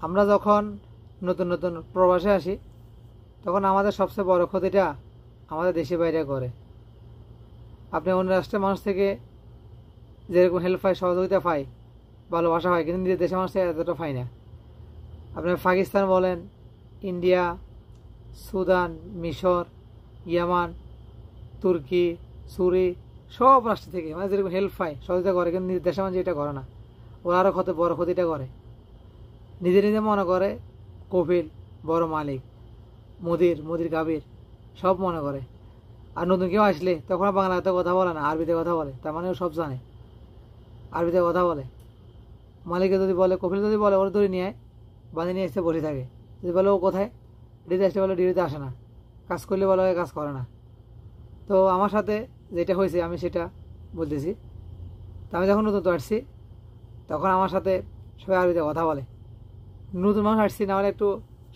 আমরা যখন নতুন নতুন প্রবাসে আসি তখন আমাদের সবচেয়ে বড় ক্ষতিটা আমাদের দেশে বাইরে করে। আপনি অন্য রাষ্ট্রের মানুষ থেকে যেরকম হেল্প পায়, সহযোগিতা পায়, ভালোবাসা হয়, কিন্তু নিজের দেশের মানুষ থেকে এতটা পায় না। আপনি পাকিস্তান বলেন, ইন্ডিয়া, সুদান, মিশর, ইয়ামান, তুর্কি, সুরি, সব রাষ্ট্র থেকে মানে যেরকম হেল্প পায়, সহযোগিতা করে, কিন্তু নিজের দেশের মানুষ এটা করে না। ওরা আরও বড় ক্ষতিটা করে। নিজে নিজে মনে করে কপিল বড় মালিক, মুদির কাবির সব মনে করে। আর নতুন কেউ আসলে তখন বাংলাতে কথা বলে না, আরবিতে কথা বলে, তার মানে ও সব জানে, আরবিতে কথা বলে। মালিকে যদি বলে, কপিল যদি বলে ওরা ধরে নিয়ে বাঁধে নিয়ে এসে বসে থাকে। যদি বলে ও কোথায়, ডিউটিতে আসলে বলে ডিউটিতে আসে না, কাজ করলে বলে কাজ করে না। তো আমার সাথে যেটা হয়েছে আমি সেটা বলতেছি। তো আমি যখন নতুন আসছি তখন আমার সাথে সবাই আরবিতে কথা বলে। নতুন মানুষ আসছি, না হলে একটু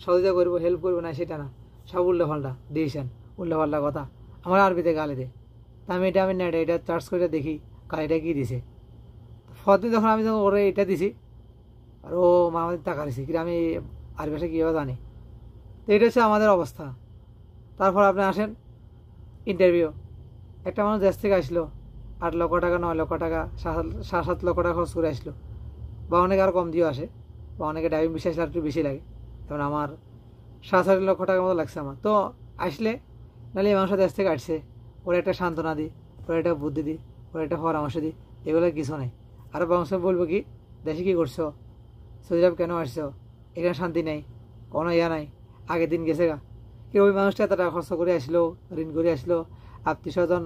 সহযোগিতা করবো, হেল্প করবো, না সেটা না, সব উল্টোপাল্টা ডিসিশন, উল্টোপাল্টা কথা আমার আরবিতে গালি দেয়। তা আমি নেটে এটা চার্জ করে দেখি গালিটা কী দিছে। ফতে যখন ওরে এটা দিছি আর ও আমাদের টাকা দিছি, কিন্তু আমি আরবি ভাষা কীভাবে জানি। তো এটা হচ্ছে আমাদের অবস্থা। তারপর আপনি আসেন ইন্টারভিউ। একটা মানুষ দেশ থেকে আসলো, 8 লক্ষ টাকা, 9 লক্ষ টাকা, 7 লক্ষ টাকা খরচ করে আসলো, বা অনেকে আরও কম দিয়েও আসে, বা অনেকে ড্রাইভিং বিষয় আসলে একটু বেশি লাগে। যেমন আমার 7-8 লক্ষ টাকার মতো লাগছে আমার। তো আসলে নাহলে এই মানুষের দেশ থেকে আসছে, ওরা একটা সান্ত্বনা দিই, ওরা একটা বুদ্ধি দিই, ওরা একটা পরামর্শ দিই, এগুলো কিছু নেই। আর বাংশ বলবো কি, দেশে কী করছো, সৌদি আরব কেন আসছো, এখানে শান্তি নেই, কোনো ইয়া নাই, আগের দিন গেছে গা। কেউ ওই মানুষটা এত টাকা খরচ করে আসলো, ঋণ করে আসলো, আত্মীয় স্বজন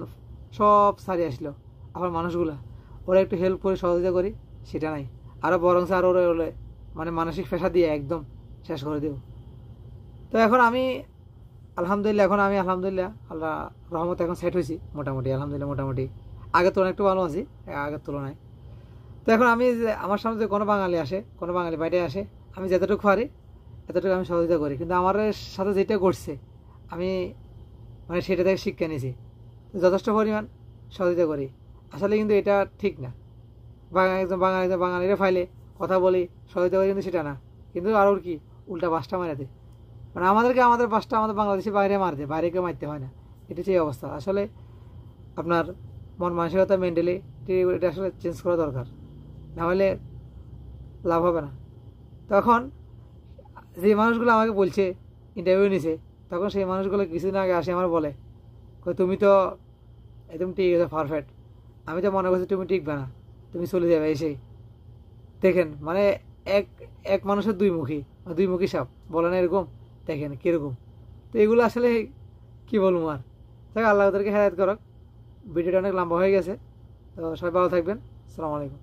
সব সারিয়ে আসলো, আবার মানুষগুলা ওরা একটু হেল্প করে সহযোগিতা করি, সেটা নাই। আরও বরং আরও ওরে মানে মানসিক পেশা দিয়ে একদম শেষ করে দেব। তো এখন আমি আলহামদুলিল্লাহ আল্লাহ রহমত এখন সেট হয়েছি মোটামুটি, আলহামদুলিল্লাহ মোটামুটি আগের তুলনায় একটু ভালো আছি, আগের তুলনায়। তো এখন আমি যে আমার সামনে যে কোনো বাঙালি আসে, কোনো বাঙালি বাইরে আসে, আমি যতটুকু পারি এতটুকু আমি সহযোগিতা করি। কিন্তু আমার সাথে যেটা করছে আমি মানে সেটা থেকে শিক্ষা নিয়েছি, যথেষ্ট পরিমাণ সহযোগিতা করি। আসলে কিন্তু এটা ঠিক না। একজন বাঙালিরা ফাইলে কথা বলি, সহযোগিতা করি, কিন্তু সেটা না। কিন্তু আরও কি উল্টা বাসটা মারাতে, মানে আমাদের বাসটা আমাদের বাংলাদেশে বাইরে মারতে, বাইরে কেউ মারতে হয় না। এটা সেই অবস্থা। আসলে আপনার মন মানসিকতা, মেন্টালিটি এটা আসলে চেঞ্জ করা দরকার, নাহলে লাভ হবে না। তখন যে মানুষগুলো আমাকে বলছে, ইন্টারভিউ নিছে, তখন সেই মানুষগুলো কিছুদিন আগে আসে আমার বলে, তুমি তো একদম ঠিক আছে, পারফেক্ট, আমি তো মনে করছি তুমি টিকবে না, তুমি চলে যাবে এসেই। দেখেন মানে এক এক মানুষের দুই মুখী সাপ বলে না এরকম, দেখেন কীরকম। তো এগুলো আসলে কী বলবো আর, তাই আল্লাহ ওদেরকে হেদায়েত করক। ভিডিওটা অনেক লম্বা হয়ে গেছে, তো সবাই ভালো থাকবেন। আসসালামু আলাইকুম।